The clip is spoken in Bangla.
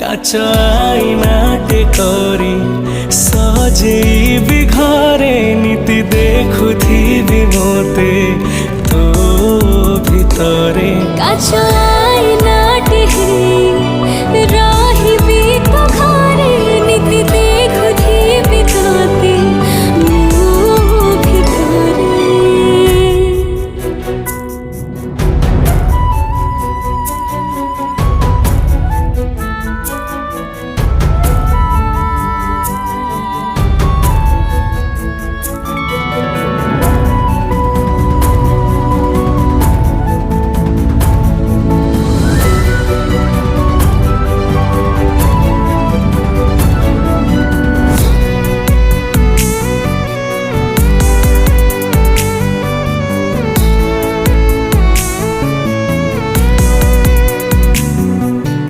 काच आईनाटे करी सजेबी घरे नीति देखुथिबी मोते तो भितरे काच